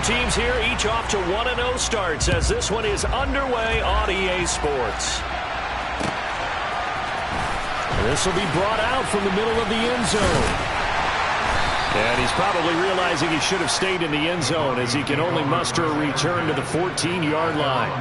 teams here, each off to 1-0 starts as this one is underway on EA Sports. This will be brought out from the middle of the end zone. And he's probably realizing he should have stayed in the end zone as he can only muster a return to the 14-yard line.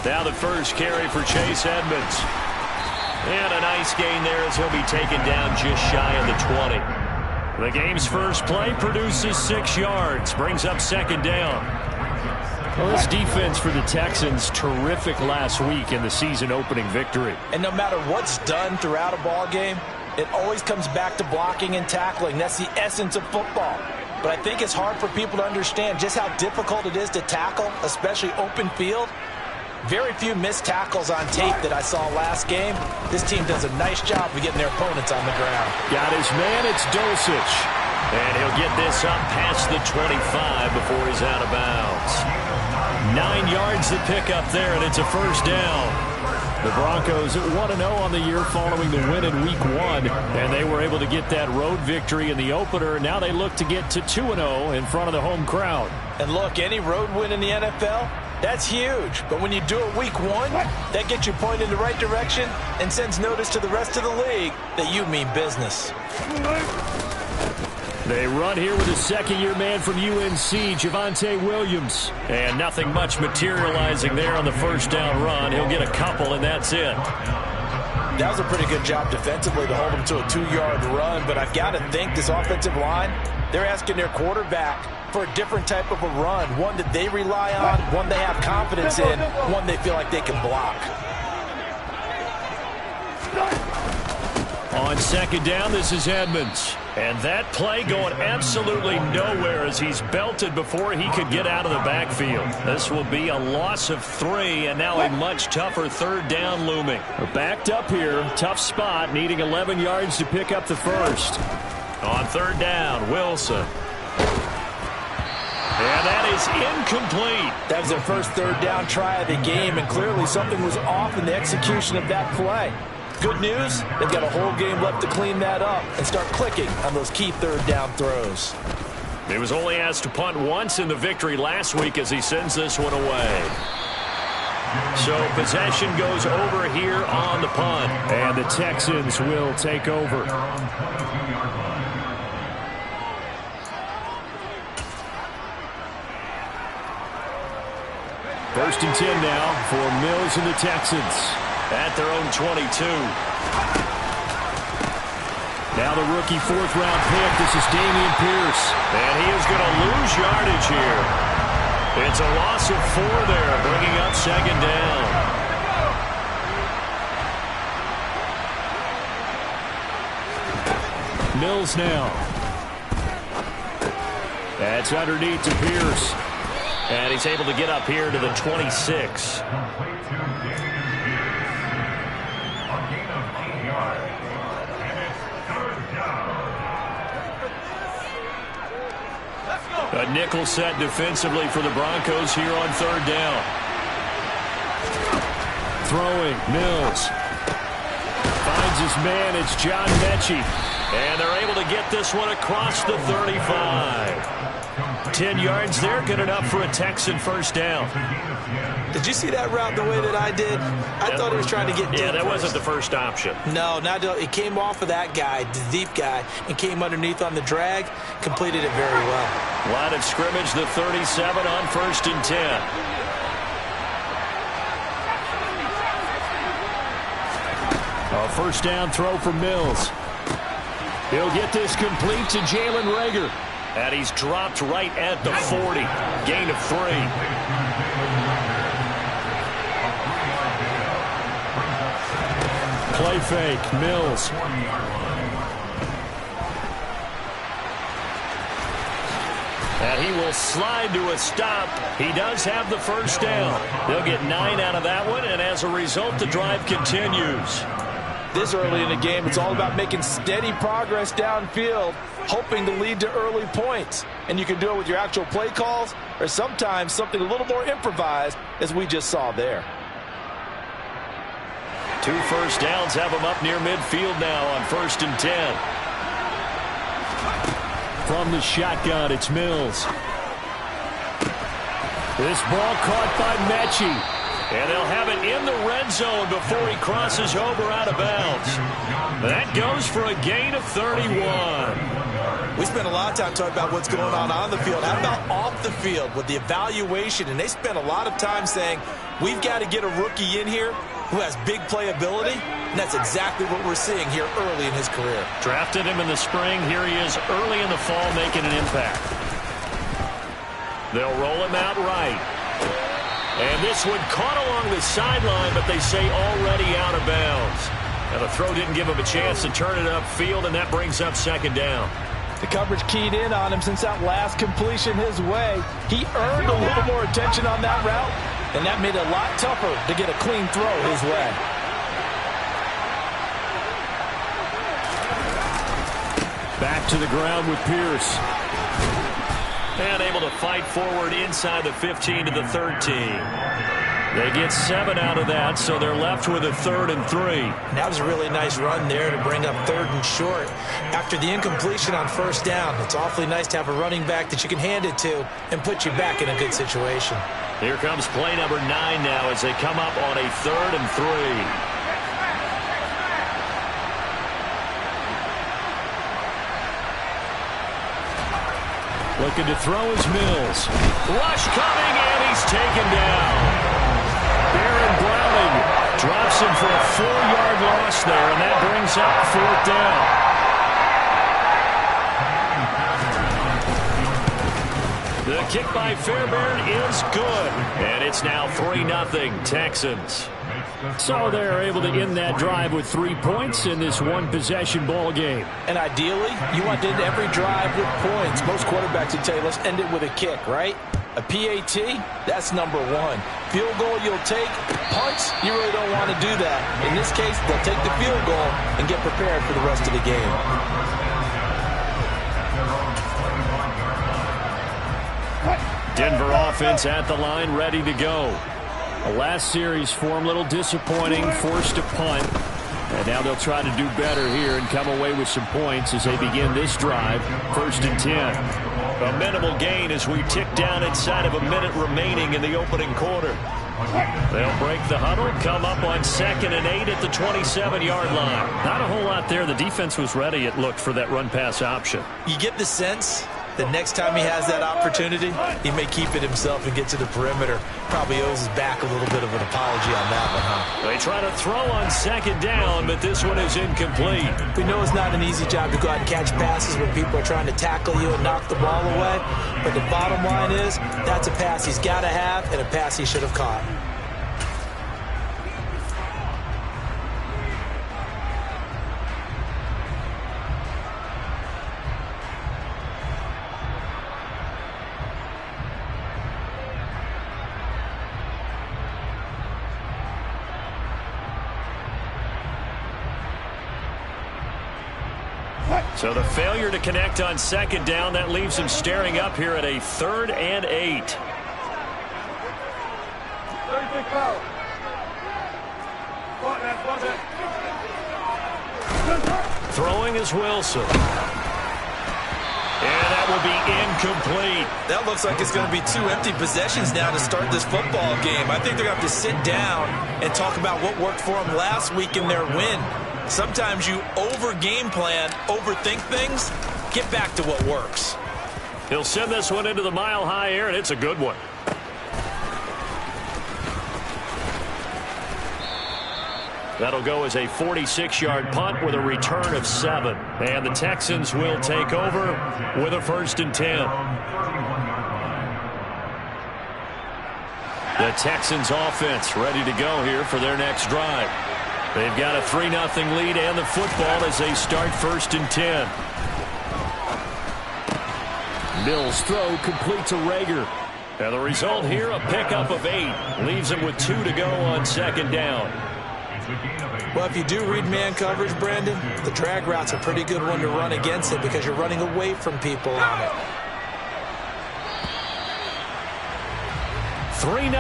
Now the first carry for Chase Edmonds. And a nice gain there as he'll be taken down just shy of the 20. The game's first play produces 6 yards, brings up second down. Well, this defense for the Texans, terrific last week in the season-opening victory. And no matter what's done throughout a ball game, it always comes back to blocking and tackling. That's the essence of football. But I think it's hard for people to understand just how difficult it is to tackle, especially open field. Very few missed tackles on tape that I saw last game. This team does a nice job of getting their opponents on the ground. Got his man, it's Dulcich. And he'll get this up past the 25 before he's out of bounds. 9 yards to pick up there, and it's a first down. The Broncos at 1-0 on the year following the win in Week 1, and they were able to get that road victory in the opener. Now they look to get to 2-0 in front of the home crowd. And look, any road win in the NFL, that's huge. But when you do it Week 1, that gets you pointed in the right direction and sends notice to the rest of the league that you mean business. They run here with a second-year man from UNC, Javonte Williams. And nothing much materializing there on the first down run. He'll get a couple, and that's it. That was a pretty good job defensively to hold him to a 2-yard run. But I've got to think this offensive line, they're asking their quarterback for a different type of a run, one that they rely on, one they have confidence in, one they feel like they can block. On second down, this is Edmonds. And that play going absolutely nowhere as he's belted before he could get out of the backfield. This will be a loss of 3, and now a much tougher third down looming. We're backed up here, tough spot, needing 11 yards to pick up the first. On third down, Wilson. And that is incomplete. That was their first third down try of the game, and clearly something was off in the execution of that play. Good news, they've got a whole game left to clean that up and start clicking on those key third down throws. He was only asked to punt once in the victory last week as he sends this one away. So possession goes over here on the punt. And the Texans will take over. First and 10 now for Mills and the Texans. At their own 22. Now the rookie fourth-round pick. This is Dameon Pierce. And he is going to lose yardage here. It's a loss of 4 there, bringing up second down. Mills now. That's underneath to Pierce. And he's able to get up here to the 26. A nickel set defensively for the Broncos here on third down. Throwing, Mills. Finds his man, it's John Mechie. And they're able to get this one across the 35. 10 yards there, good enough for a Texan first down. Did you see that route the way that I did? I thought he was trying to get deep. Yeah, that wasn't the first option. No, it came off of that guy, the deep guy, and came underneath on the drag. Completed it very well. Line of scrimmage, the 37 on first and 10. A first down throw for Mills. He'll get this complete to Jalen Reagor. And he's dropped right at the 40. Gain of 3. Play fake, Mills. And he will slide to a stop. He does have the first down. They'll get 9 out of that one, and as a result, the drive continues. This early in the game, it's all about making steady progress downfield, hoping to lead to early points. And you can do it with your actual play calls or sometimes something a little more improvised, as we just saw there. 2 first downs have him up near midfield now on 1st and 10. From the shotgun, it's Mills. This ball caught by Mechie. And they'll have it in the red zone before he crosses over out of bounds. That goes for a gain of 31. We spent a lot of time talking about what's going on the field. How about off the field with the evaluation? And they spent a lot of time saying, we've got to get a rookie in here who has big playability. And that's exactly what we're seeing here early in his career. Drafted him in the spring. Here he is early in the fall making an impact. They'll roll him out right. And this one caught along the sideline, but they say already out of bounds. Now the throw didn't give him a chance to turn it upfield, and that brings up 2nd down. The coverage keyed in on him since that last completion his way. He earned a little more attention on that route, and that made it a lot tougher to get a clean throw his way. Back to the ground with Pierce. And able to fight forward inside the 15 to the 13. They get 7 out of that, so they're left with a 3rd and 3. That was a really nice run there to bring up 3rd and short. After the incompletion on 1st down, it's awfully nice to have a running back that you can hand it to and put you back in a good situation. Here comes play number 9 now as they come up on a 3rd and 3. Looking to throw is Mills. Rush coming, and he's taken down. Baron Browning drops him for a 4-yard loss there, and that brings up 4th down. The kick by Fairbairn is good, and it's now 3-0 Texans. So they're able to end that drive with 3 points in this one-possession ball game. And ideally, you want to end every drive with points. Most quarterbacks would tell you, let's end it with a kick, right? A PAT, that's number 1. Field goal you'll take. Punts, you really don't want to do that. In this case, they'll take the field goal and get prepared for the rest of the game. Denver offense at the line, ready to go. The last series for them, a little disappointing, forced to punt. And now they'll try to do better here and come away with some points as they begin this drive, 1st and 10. A minimal gain as we tick down inside of a minute remaining in the opening quarter. They'll break the huddle, come up on 2nd and 8 at the 27-yard line. Not a whole lot there. The defense was ready, it looked, for that run-pass option. You get the sense that next time he has that opportunity, he may keep it himself and get to the perimeter. Probably owes his back a little bit of an apology on that one, huh? They try to throw on 2nd down, but this one is incomplete. We know it's not an easy job to go out and catch passes when people are trying to tackle you and knock the ball away. But the bottom line is, that's a pass he's got to have and a pass he should have caught. So the failure to connect on 2nd down, that leaves him staring up here at a 3rd and 8. Throwing is Wilson. And that will be incomplete. That looks like it's going to be 2 empty possessions now to start this football game. I think they're going to have to sit down and talk about what worked for them last week in their win. Sometimes you over-game plan, overthink things, get back to what works. He'll send this one into the mile-high air, and it's a good one. That'll go as a 46-yard punt with a return of 7. And the Texans will take over with a 1st and 10. The Texans offense ready to go here for their next drive. They've got a 3-0 lead and the football as they start 1st and 10. Mills' throw complete to Rager. And the result here, a pickup of 8. Leaves him with 2 to go on second down. Well, if you do read man coverage, Brandon, the drag route's a pretty good one to run against it because you're running away from people on it. 3-0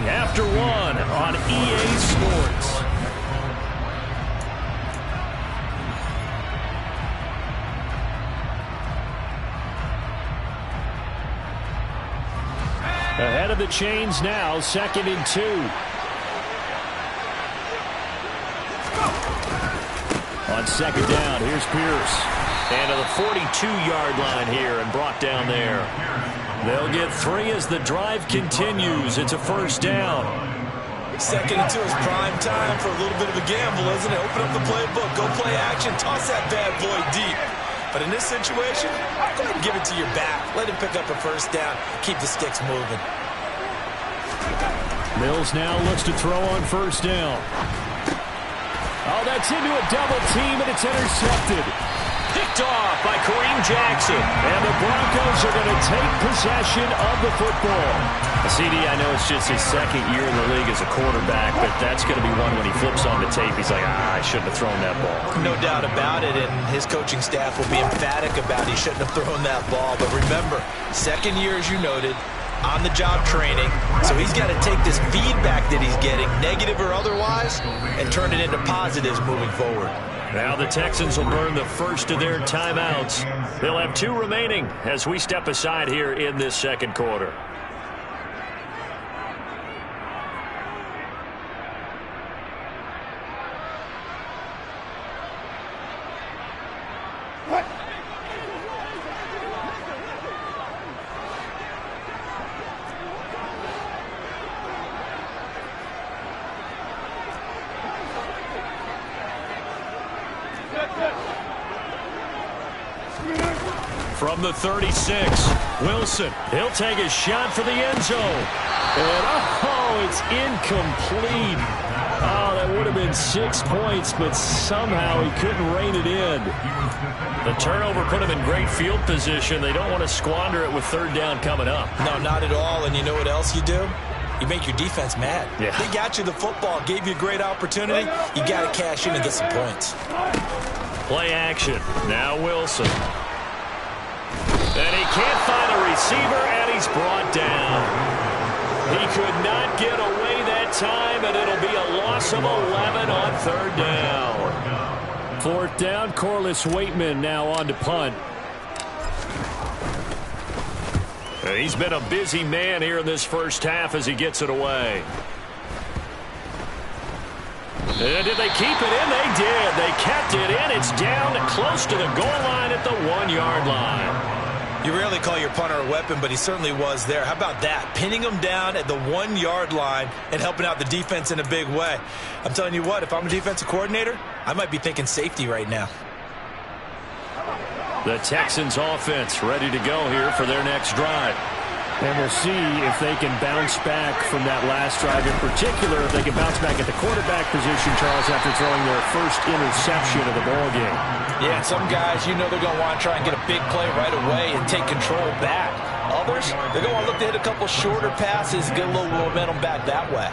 after 1 on EA Sports. Ahead of the chains now, 2nd and 2. On second down, here's Pierce. And to the 42-yard line here and brought down there. They'll get 3 as the drive continues. It's a first down. 2nd and 2 is prime time for a little bit of a gamble, isn't it? Open up the playbook, go play action, toss that bad boy deep. But in this situation, go ahead and give it to your back. Let him pick up a first down. Keep the sticks moving. Mills now looks to throw on first down. Oh, that's into a double team, and it's intercepted. Picked off by Kareem Jackson. And the Broncos are going to take possession of the football. CD, I know it's just his 2nd year in the league as a quarterback, but that's going to be one when he flips on the tape. He's like, I shouldn't have thrown that ball. No doubt about it, and his coaching staff will be emphatic about he shouldn't have thrown that ball. But remember, 2nd year, as you noted, on-the-job training. So he's got to take this feedback that he's getting, negative or otherwise, and turn it into positives moving forward. Now the Texans will burn the first of their timeouts. They'll have 2 remaining as we step aside here in this second quarter. From the 36, Wilson. He'll take a shot for the end zone. And, oh, it's incomplete. Oh, that would have been 6 points, but somehow he couldn't rein it in. The turnover put him in great field position. They don't want to squander it with 3rd down coming up. No, not at all. And you know what else you do? You make your defense mad. Yeah. They got you the football, gave you a great opportunity. You got to cash in and get some points. Play action. Now Wilson. And he can't find a receiver, and he's brought down. He could not get away that time, and it'll be a loss of 11 on 3rd down. 4th down, Corliss Waitman now on to punt. And he's been a busy man here in this first half as he gets it away. And did they keep it in? They did. They kept it in. It's down close to the goal line at the 1-yard line. You rarely call your punter a weapon, but he certainly was there. How about that? Pinning him down at the 1-yard line and helping out the defense in a big way. I'm telling you what, if I'm a defensive coordinator, I might be thinking safety right now. The Texans offense ready to go here for their next drive. And we'll see if they can bounce back from that last drive. In particular, if they can bounce back at the quarterback position, Charles, after throwing their first interception of the ball game. Yeah, and some guys, you know they're going to want to try and get a big play right away and take control back. Others, they're going to want to look to hit a couple shorter passes, get a little momentum back that way.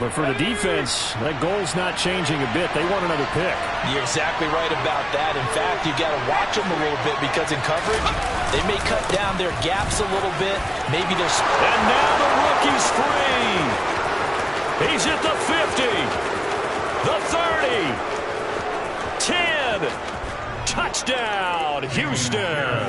But for the defense, that goal's not changing a bit. They want another pick. You're exactly right about that. In fact, you've got to watch them a little bit because in coverage, they may cut down their gaps a little bit. Maybe they're... And now the rookie's free. He's at the 50, the 30, 10. Touchdown, Houston.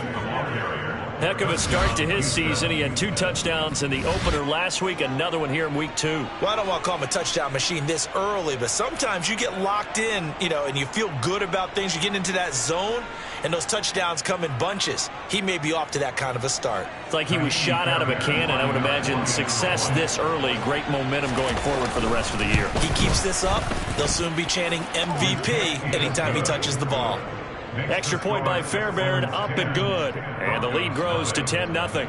Heck of a start to his season. He had 2 touchdowns in the opener last week, another one here in week 2. Well, I don't want to call him a touchdown machine this early, but sometimes you get locked in, and you feel good about things. You get into that zone, and those touchdowns come in bunches. He may be off to that kind of a start. It's like he was shot out of a cannon. I would imagine success this early, great momentum going forward for the rest of the year. He keeps this up, they'll soon be chanting MVP anytime he touches the ball. Extra point by Fairbairn, up and good. And the lead grows to 10-0.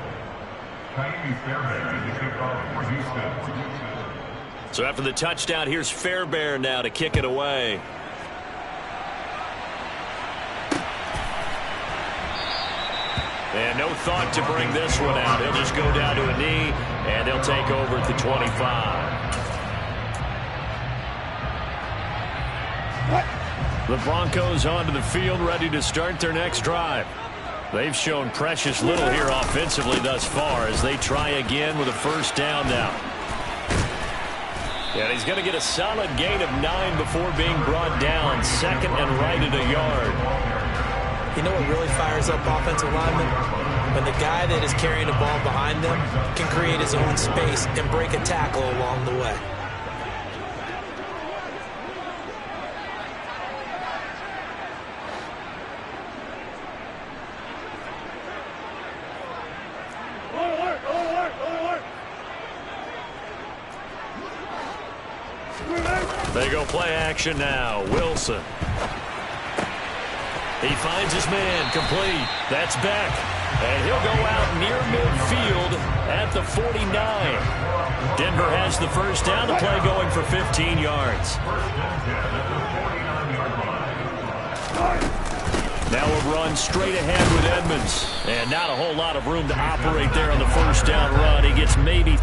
So after the touchdown, here's Fairbairn now to kick it away. And no thought to bring this one out. He'll just go down to a knee, and they'll take over at the 25. The Broncos onto the field, ready to start their next drive. They've shown precious little here offensively thus far as they try again with a first down now. And he's going to get a solid gain of 9 before being brought down. Second and right at a yard. You know what really fires up offensive linemen? When the guy that is carrying the ball behind them can create his own space and break a tackle along the way. They go play action now. Wilson. He finds his man, complete. That's Beck. And he'll go out near midfield at the 49. Denver has the first down. The play going for 15 yards. Now we'll run straight ahead with Edmonds. And not a whole lot of room to operate there on the first down run. He gets maybe...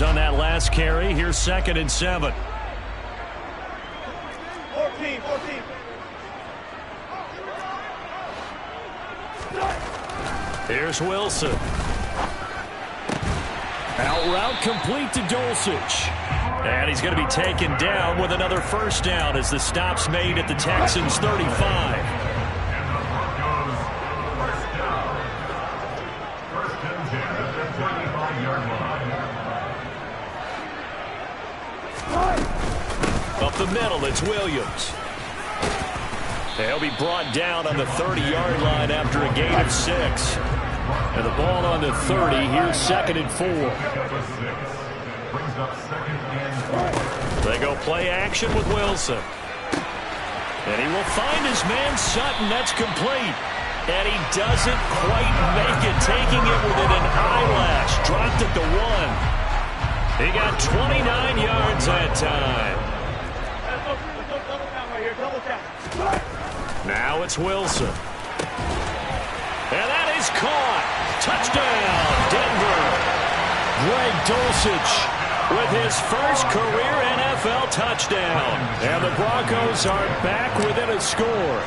on that last carry. Here's 2nd and 7. 14. Here's Wilson. Out route complete to Dulcich. And he's going to be taken down with another first down as the stop's made at the Texans' 35. Up the middle, it's Williams. He'll be brought down on the 30-yard line after a gain of 6. And the ball on the 30. Here's 2nd and 4. They go play action with Wilson. And he will find his man Sutton. That's complete. And he doesn't quite make it, taking it within an eyelash. Dropped at the 1. He got 29 yards that time. Now it's Wilson. And that is caught. Touchdown, Denver. Greg Dulcich with his first career NFL touchdown. And the Broncos are back within a score.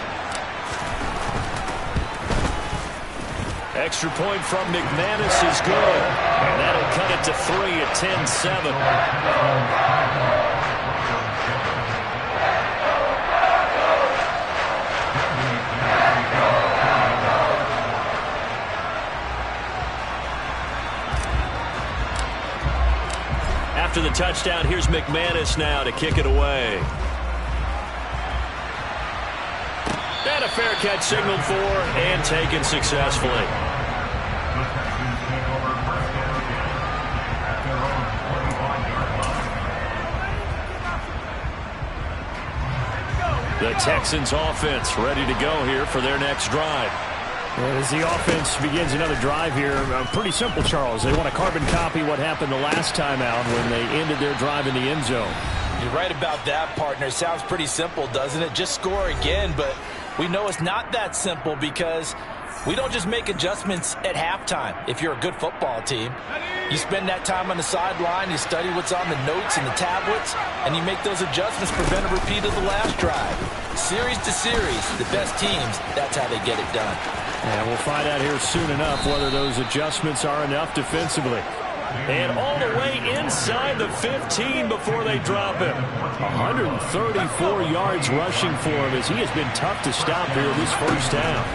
Extra point from McManus is good. And that'll cut it to 3 at 10-7. After the touchdown, here's McManus now to kick it away. And a fair catch signaled for and taken successfully. The Texans offense ready to go here for their next drive. As the offense begins another drive here, pretty simple, Charles. They want to carbon copy what happened the last time out when they ended their drive in the end zone. You're right about that, partner. Sounds pretty simple, doesn't it? Just score again, but we know it's not that simple because we don't just make adjustments at halftime. If you're a good football team, you spend that time on the sideline, you study what's on the notes and the tablets, and you make those adjustments, prevent a repeat of the last drive. Series to series, the best teams, that's how they get it done. And we'll find out here soon enough whether those adjustments are enough defensively. And all the way inside the 15 before they drop him. 134 yards rushing for him as he has been tough to stop here this first down.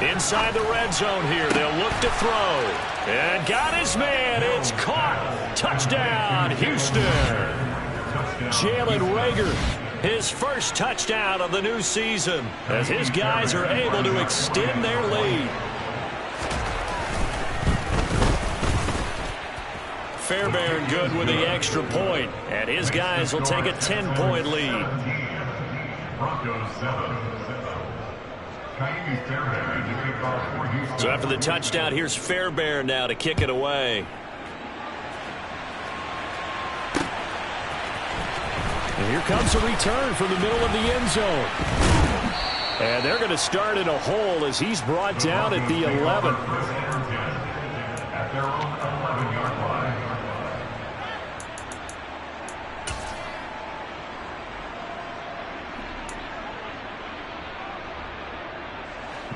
Inside the red zone here, they'll look to throw. And got his man. It's caught. Touchdown, Houston. Jalen Reagor, his first touchdown of the new season as his guys are able to extend their lead. Fairbairn good with the extra point, and his guys will take a 10-point lead. So after the touchdown, here's Fairbairn now to kick it away. And here comes a return from the middle of the end zone. And they're going to start in a hole as he's brought down at the 11. At their own 11-yard line.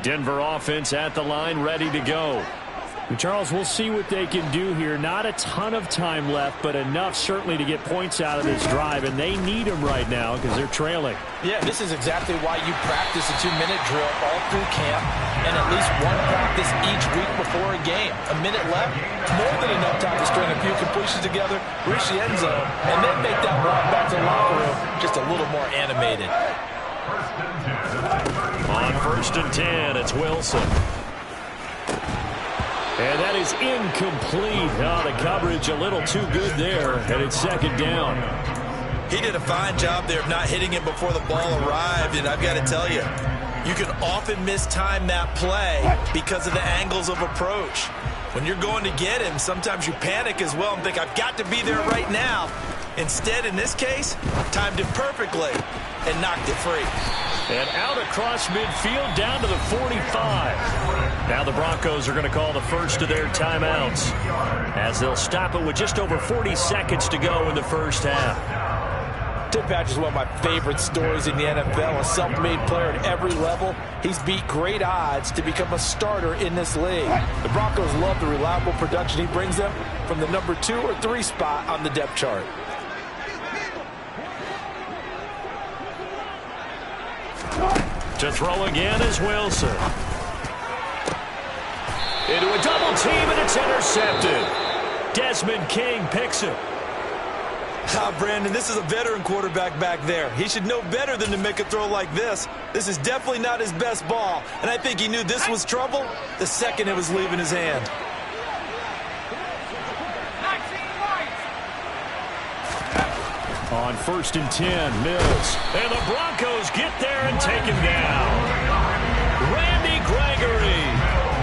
Denver offense at the line, ready to go. And Charles, we'll see what they can do here. Not a ton of time left, but enough certainly to get points out of this drive, and they need them right now because they're trailing. Yeah, this is exactly why you practice a 2-minute drill all through camp and at least one practice each week before a game. A minute left, more than enough time to string a few completions together, reach the end zone, and then make that walk back to the locker room just a little more animated. On 1st and 10, it's Wilson. And that is incomplete. Oh, the coverage a little too good there, and it's 2nd down. He did a fine job there of not hitting it before the ball arrived, and I've got to tell you, you can often mistime that play because of the angles of approach. When you're going to get him, sometimes you panic as well and think, I've got to be there right now. Instead, in this case, timed it perfectly and knocked it free. And out across midfield down to the 45. Now the Broncos are going to call the first of their timeouts as they'll stop it with just over 40 seconds to go in the first half. Tim Patrick is one of my favorite stories in the NFL. A self-made player at every level. He's beat great odds to become a starter in this league. The Broncos love the reliable production he brings them from the number 2 or 3 spot on the depth chart. To throw again is Wilson. Into a double team, and it's intercepted. Desmond King picks it. Brandon, this is a veteran quarterback back there. He should know better than to make a throw like this. This is definitely not his best ball, and I think he knew this was trouble the second it was leaving his hand. On 1st and 10, Mills. And the Broncos get there and take him down. Randy Gregory.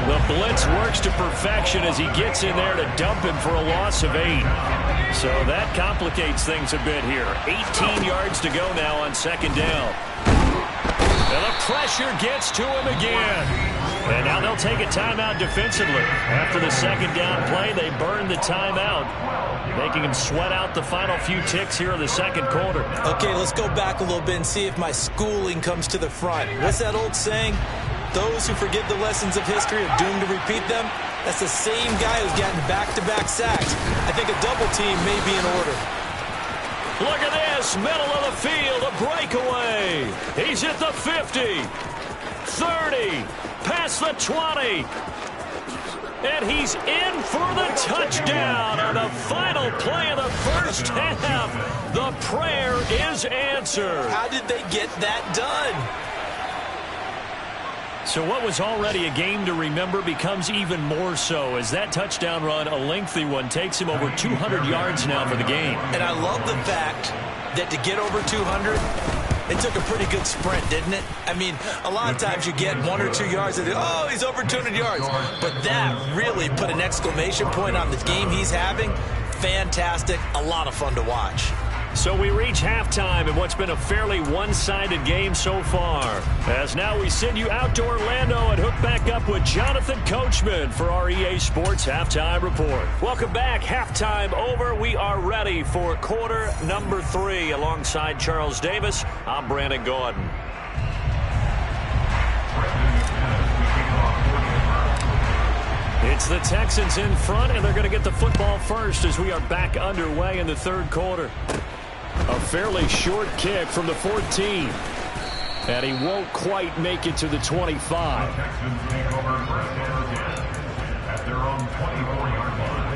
The blitz works to perfection as he gets in there to dump him for a loss of 8. So that complicates things a bit here. 18 yards to go now on 2nd down. And the pressure gets to him again. And now they'll take a timeout defensively. After the 2nd down play, they burn the timeout, making him sweat out the final few ticks here in the 2nd quarter. Okay, let's go back a little bit and see if my schooling comes to the front. What's that old saying? Those who forget the lessons of history are doomed to repeat them. That's the same guy who's gotten back-to-back sacks. I think a double team may be in order. Look at this, middle of the field, a breakaway. He's at the 50, 30, past the 20. And he's in for the touchdown on the final play of the first half. The prayer is answered. How did they get that done? So what was already a game to remember becomes even more so as that touchdown run, a lengthy one, takes him over 200 yards now for the game. And I love the fact that to get over 200, it took a pretty good sprint, didn't it? I mean, a lot of times you get 1 or 2 yards and oh, he's over 200 yards. But that really put an exclamation point on the game he's having. Fantastic. A lot of fun to watch. So we reach halftime in what's been a fairly one-sided game so far. As now we send you out to Orlando and hook back up with Jonathan Coachman for our EA Sports Halftime Report. Welcome back. Halftime over. We are ready for quarter number 3. Alongside Charles Davis, I'm Brandon Gordon. It's the Texans in front, and they're going to get the football first as we are back underway in the 3rd quarter. A fairly short kick from the 14. And he won't quite make it to the 25. The Texans take over first down at their own 24-yard line.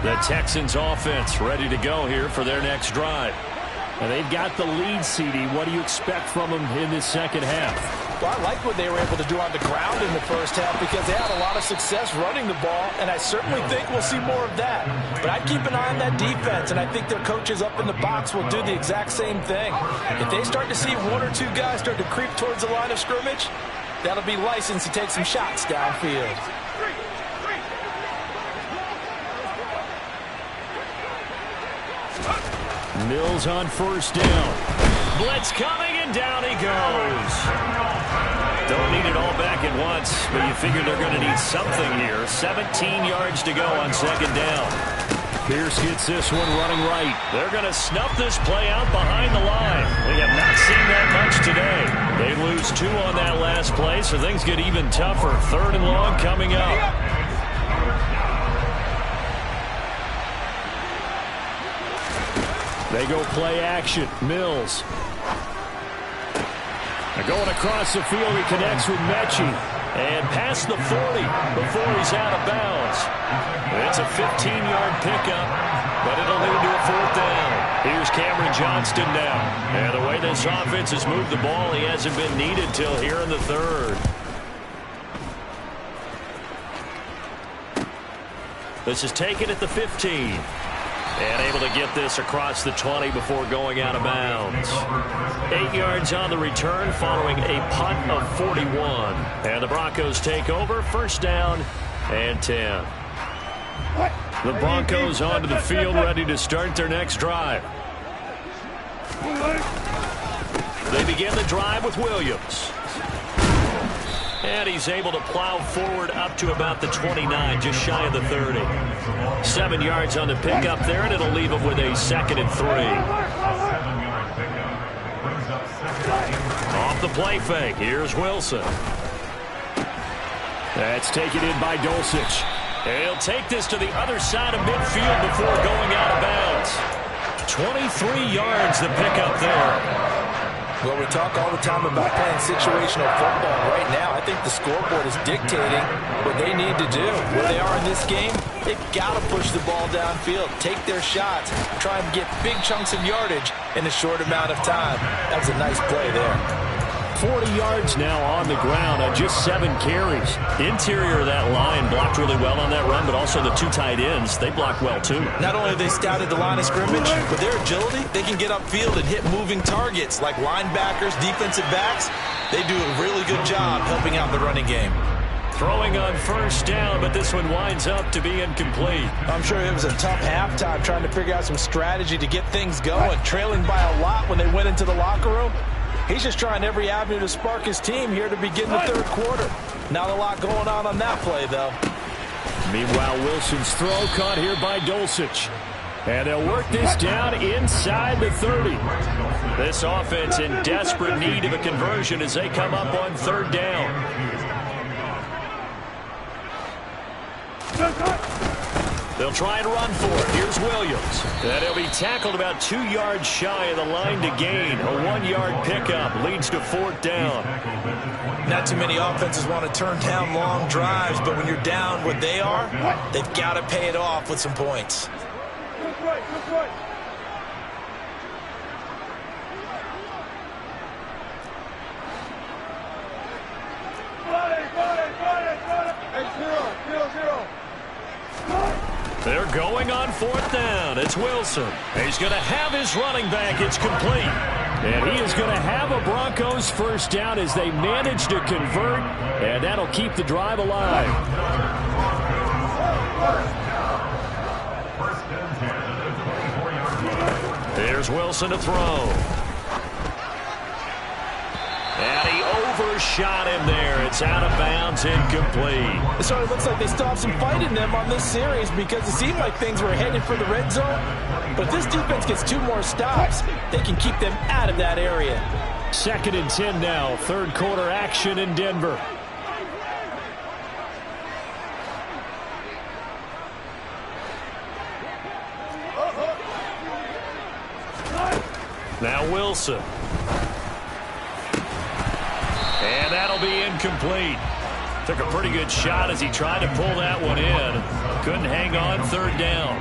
The Texans offense ready to go here for their next drive. And they've got the lead, CD. What do you expect from them in this 2nd half? Well, I like what they were able to do on the ground in the first half because they had a lot of success running the ball, and I certainly think we'll see more of that. But I'd keep an eye on that defense, and I think their coaches up in the box will do the exact same thing. If they start to see one or two guys start to creep towards the line of scrimmage, that'll be license to take some shots downfield. Mills on first down. Blitz coming, and down he goes. Don't need it all back at once, but you figure they're going to need something here. 17 yards to go on second down. Pierce gets this one running right. They're going to snuff this play out behind the line. We have not seen that much today. They lose 2 on that last play, so things get even tougher. 3rd and long coming up. They go play action. Mills. They're going across the field. He connects with Mechie. And past the 40 before he's out of bounds. It's a 15-yard pickup, but it'll lead to a 4th down. Here's Cameron Johnston now. And the way this offense has moved the ball, he hasn't been needed till here in the 3rd. This is taken at the 15. And able to get this across the 20 before going out of bounds. 8 yards on the return following a punt of 41. And the Broncos take over. 1st down and 10. The Broncos onto the field ready to start their next drive. They begin the drive with Williams. And he's able to plow forward up to about the 29, just shy of the 30. 7 yards on the pickup there, and it'll leave him with a 2nd and 3. Off the play fake, here's Wilson. That's taken in by Dulcich. He'll take this to the other side of midfield before going out of bounds. 23 yards the pickup there. Well, we talk all the time about playing situational football. Right now, I think the scoreboard is dictating what they need to do. Where they are in this game, they've got to push the ball downfield, take their shots, try and get big chunks of yardage in a short amount of time. That was a nice play there. 40 yards now on the ground on just 7 carries. Interior of that line blocked really well on that run, but also the 2 tight ends, they blocked well too. Not only have they scouted the line of scrimmage, but their agility, they can get upfield and hit moving targets like linebackers, defensive backs. They do a really good job helping out the running game. Throwing on 1st down, but this one winds up to be incomplete. I'm sure it was a tough halftime trying to figure out some strategy to get things going, trailing by a lot when they went into the locker room. He's just trying every avenue to spark his team here to begin the 3rd quarter. Not a lot going on that play, though. Meanwhile, Wilson's throw caught here by Dulcich. And they'll work this down inside the 30. This offense in desperate need of a conversion as they come up on 3rd down. They'll try and run for it. Here's Williams. And he'll be tackled about 2 yards shy of the line to gain. A 1-yard pickup leads to 4th down. Not too many offenses want to turn down long drives, but when you're down what they are, they've got to pay it off with some points. They're going on 4th down. It's Wilson. He's going to have his running back. It's complete. And he is going to have a Broncos 1st down as they manage to convert, and that'll keep the drive alive. Here's Wilson to throw. And he overshot him there. It's out of bounds, incomplete. It sort of looks like they still have some fight in them on this series because it seemed like things were headed for the red zone. But if this defense gets 2 more stops, they can keep them out of that area. 2nd and 10 now. 3rd quarter action in Denver. Now Wilson. And that'll be incomplete. Took a pretty good shot as he tried to pull that one in. Couldn't hang on 3rd down.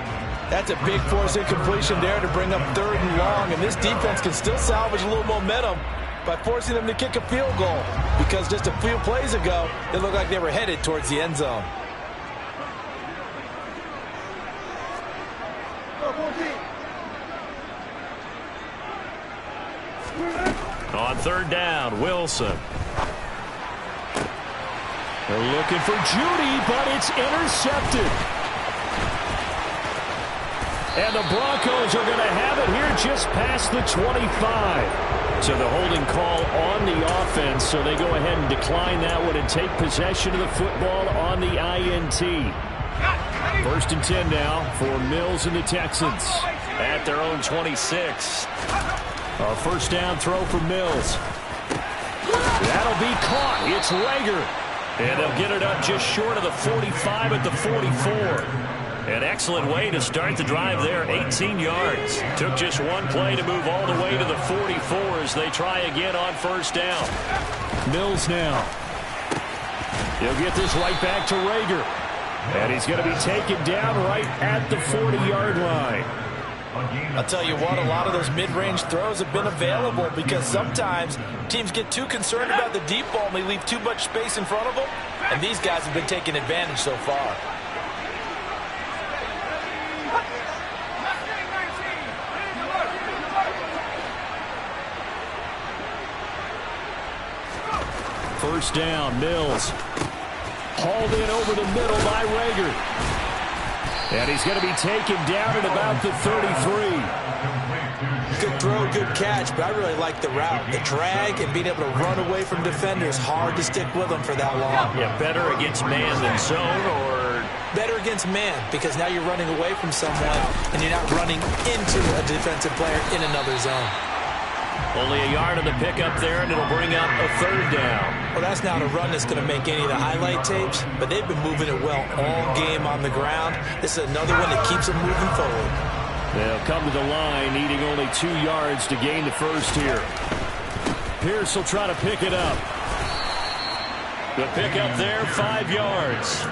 That's a big force incompletion there to bring up 3rd and long, and this defense can still salvage a little momentum. by forcing them to kick a field goal, because just a few plays ago, it looked like they were headed towards the end zone. On third down, Wilson. They're looking for Judy, but it's intercepted. And the Broncos are going to have it here just past the 25. So the holding call on the offense, so they go ahead and decline that one and take possession of the football on the INT. First and 10 now for Mills and the Texans at their own 26. A first down throw for Mills. That'll be caught. It's Rager. And they'll get it up just short of the 45 at the 44. An excellent way to start the drive there, 18 yards. Took just one play to move all the way to the 44 as they try again on first down. Mills now. He'll get this right back to Rager. And he's going to be taken down right at the 40-yard line. I'll tell you what, a lot of those mid-range throws have been available because sometimes teams get too concerned about the deep ball and they leave too much space in front of them. And these guys have been taking advantage so far. First down, Mills. Hauled in over the middle by Rager. And he's going to be taken down at about the 33. Good throw, good catch, but I really like the route. The drag and being able to run away from defenders, hard to stick with them for that long. Yeah, better against man than zone, or better against man, because now you're running away from someone and you're not running into a defensive player in another zone. Only a yard on the pickup there, and it'll bring up a third down. Well, that's not a run that's going to make any of the highlight tapes, but they've been moving it well all game on the ground. This is another one that keeps them moving forward. They'll come to the line, needing only 2 yards to gain the first here. Pierce will try to pick it up. The pickup there, 5 yards.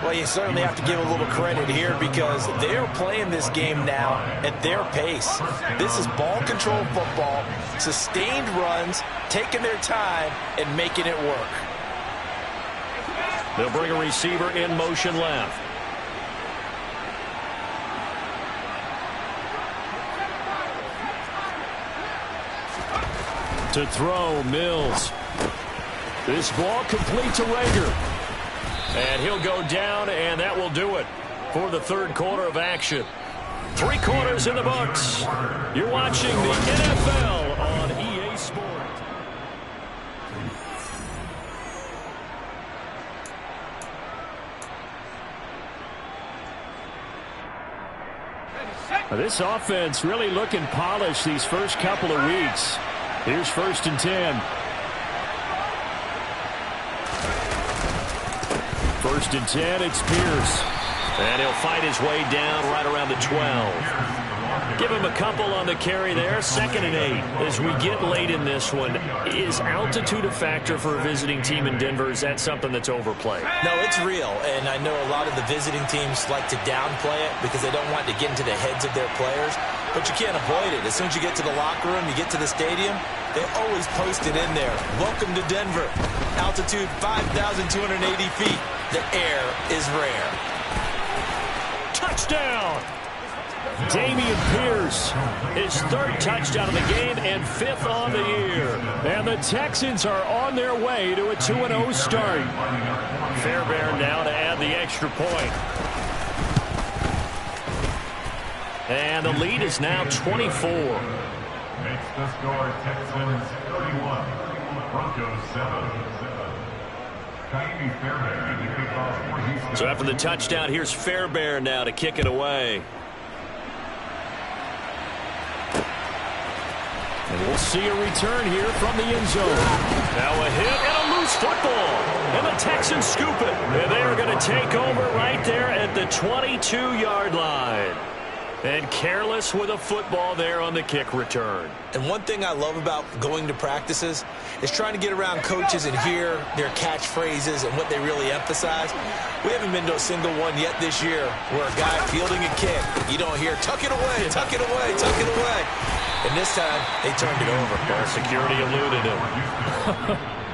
Well, you certainly have to give a little credit here because they're playing this game now at their pace. This is ball control football, sustained runs, taking their time, and making it work. They'll bring a receiver in motion left. To throw, Mills. This ball complete to Rager. And he'll go down, and that will do it for the third quarter of action. 3 quarters in the books. You're watching the NFL on EA Sport. This offense really looking polished these first couple of weeks. Here's first and 10. First and 10, it's Pierce. And he'll fight his way down right around the 12. Give him a couple on the carry there. 2nd and 8. As we get late in this one, is altitude a factor for a visiting team in Denver? Is that something that's overplayed? No, it's real. And I know a lot of the visiting teams like to downplay it because they don't want to get into the heads of their players. But you can't avoid it. As soon as you get to the locker room, you get to the stadium, they always post it in there. Welcome to Denver. Altitude 5,280 feet. The air is rare. Touchdown! Dameon Pierce, his 3rd touchdown of the game and 5th on the year. And the Texans are on their way to a 2-0 start. Fairbairn now to add the extra point. And the lead is now 24. Makes the score Texans 31, Broncos 7. So after the touchdown, here's Fairbairn now to kick it away. And we'll see a return here from the end zone. Now a hit and a loose football. And the Texans scoop it. And they are going to take over right there at the 22-yard line. And careless with a football there on the kick return. And one thing I love about going to practices is trying to get around coaches and hear their catchphrases and what they really emphasize. We haven't been to a single one yet this year where a guy fielding a kick, you don't hear, tuck it away, tuck it away, tuck it away. And this time, they turned it over. Well, security eluded him.